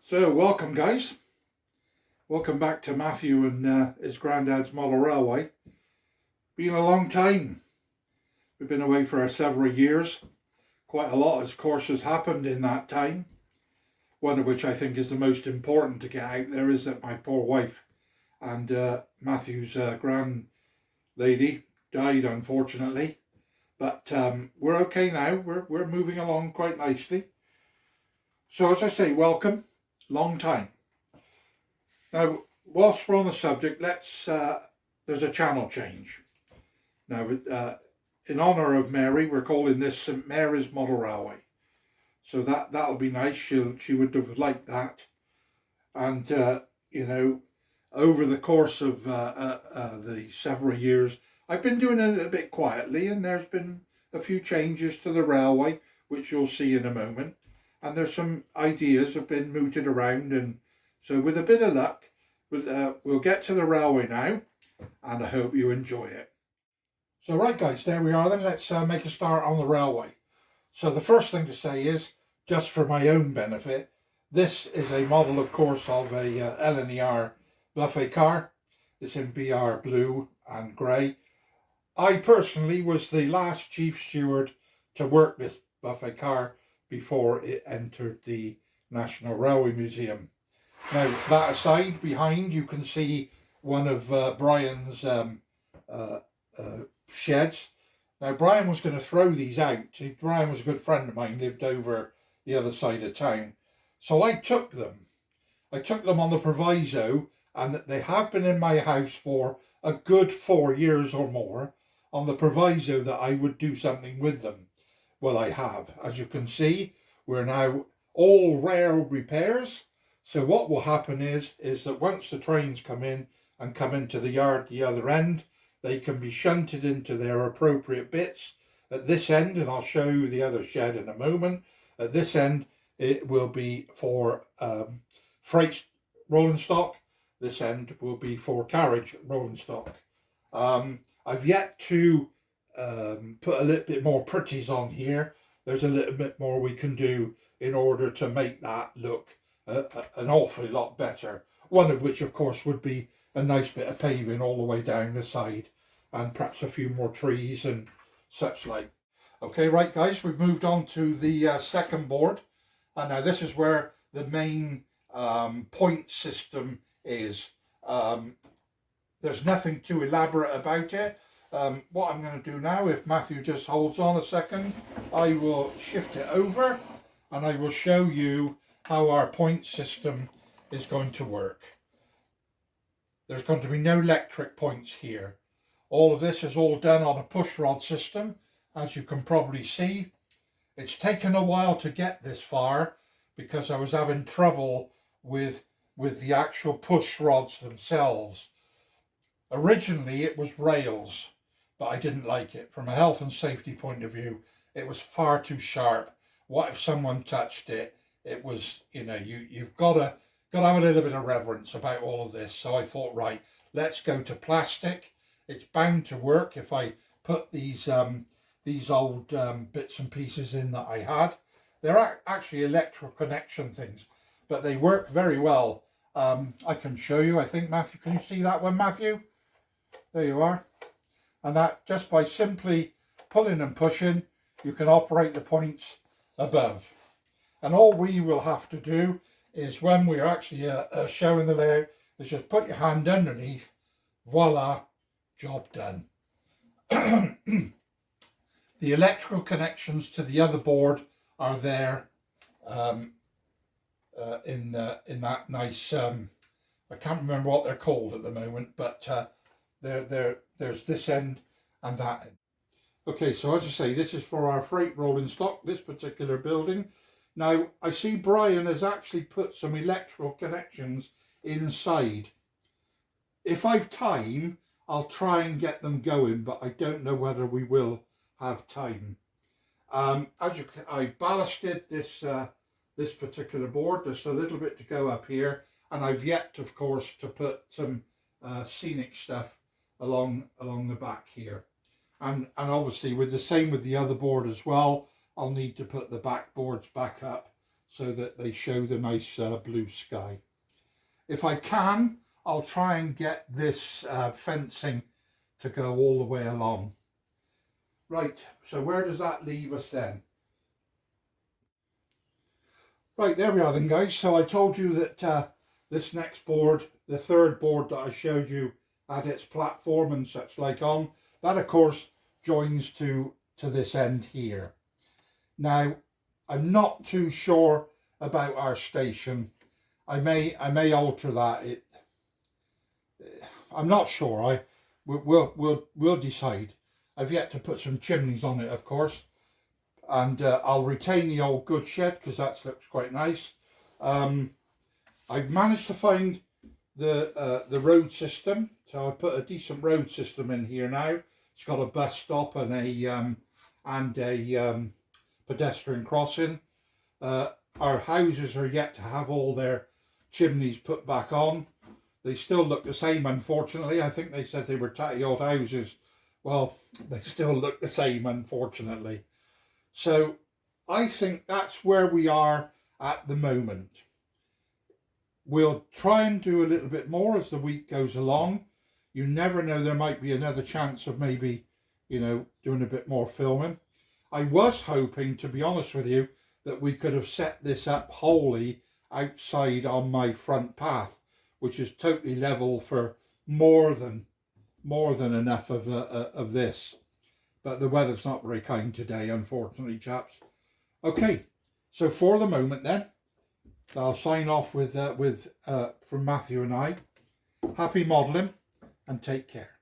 So welcome guys, welcome back to Matthew and his granddad's model railway. Been a long time, we've been away for several years. Quite a lot of course has happened in that time. One of which I think is the most important to get out there is that my poor wife and Matthew's grandlady died unfortunately. But we're okay now, we're moving along quite nicely. So as I say, welcome. Long time. Now, whilst we're on the subject, there's a channel change. Now, in honour of Mary, we're calling this St Mary's Model Railway. So that'll be nice. She would have liked that. And, you know, over the course of the several years, I've been doing it a bit quietly, and there's been a few changes to the railway, which you'll see in a moment. And there's some ideas have been mooted around, and so with a bit of luck, we'll get to the railway now, and I hope you enjoy it. So right guys, there we are then. Let's make a start on the railway. So the first thing to say is, just for my own benefit, this is a model of course of a LNER buffet car. It's in BR blue and grey. I personally was the last chief steward to work this buffet car before it entered the National Railway Museum. Now that aside, behind you can see one of Brian's sheds. Now Brian was going to throw these out. Brian was a good friend of mine, lived over the other side of town. So I took them. I took them on the proviso, and that they have been in my house for a good 4 years or more, on the proviso that I would do something with them. Well, I have. As you can see, we're now all rail repairs. So what will happen is that once the trains come in and come into the yard the other end, they can be shunted into their appropriate bits. At this end, and I'll show you the other shed in a moment, at this end it will be for freight rolling stock. This end will be for carriage rolling stock. I've yet to put a little bit more pretties on here. There's a little bit more we can do in order to make that look an awfully lot better. One of which of course would be a nice bit of paving all the way down the side, and perhaps a few more trees and such like. Okay, right guys, we've moved on to the second board, and now this is where the main point system is. There's nothing too elaborate about it. What I'm going to do now, if Matthew just holds on a second, I will shift it over and I will show you how our point system is going to work. There's going to be no electric points here. All of this is all done on a push rod system, as you can probably see. It's taken a while to get this far because I was having trouble with the actual push rods themselves. Originally it was rails, but I didn't like it. From a health and safety point of view, it was far too sharp. What if someone touched it? It was, you know, you've got to have a little bit of reverence about all of this. So I thought, right, let's go to plastic. It's bound to work if I put these old bits and pieces in that I had. They're actually electrical connection things, but they work very well. I can show you, I think, Matthew, can you see that one, Matthew? There you are. And that, just by simply pulling and pushing, you can operate the points above. And all we will have to do is, when we're actually showing the layout, is just put your hand underneath. Voila, job done. The electrical connections to the other board are there in that nice, I can't remember what they're called at the moment, but there's this end and that end. Okay, so as I say, this is for our freight rolling stock, this particular building. Now, I see Brian has actually put some electrical connections inside. If I've time, I'll try and get them going, but I don't know whether we will have time. I've ballasted this particular board. There's a little bit to go up here, and I've yet, of course, to put some scenic stuff along the back here, and obviously with the same with the other board as well. I'll need to put the back boards back up so that they show the nice blue sky. If I can, I'll try and get this fencing to go all the way along. Right, so where does that leave us then? Right, there we are then, guys. So I told you that this next board, the third board that I showed you, had its platform and such like on. That, of course, joins to this end here. Now, I'm not too sure about our station. I may alter that. I'm not sure. We'll decide. I've yet to put some chimneys on it, of course, and I'll retain the old goods shed because that looks quite nice. I've managed to find the road system, so I put a decent road system in here now. It's got a bus stop and a pedestrian crossing. Our houses are yet to have all their chimneys put back on. They still look the same, unfortunately. I think they said they were tatty old houses. Well, they still look the same, unfortunately. So I think that's where we are at the moment. We'll try and do a little bit more as the week goes along. You never know, there might be another chance of maybe, you know, doing a bit more filming. I was hoping, to be honest with you, that we could have set this up wholly outside on my front path, which is totally level for more than enough of this. But the weather's not very kind today, unfortunately, chaps. Okay, so for the moment then, I'll sign off with from Matthew and I. Happy modelling and take care.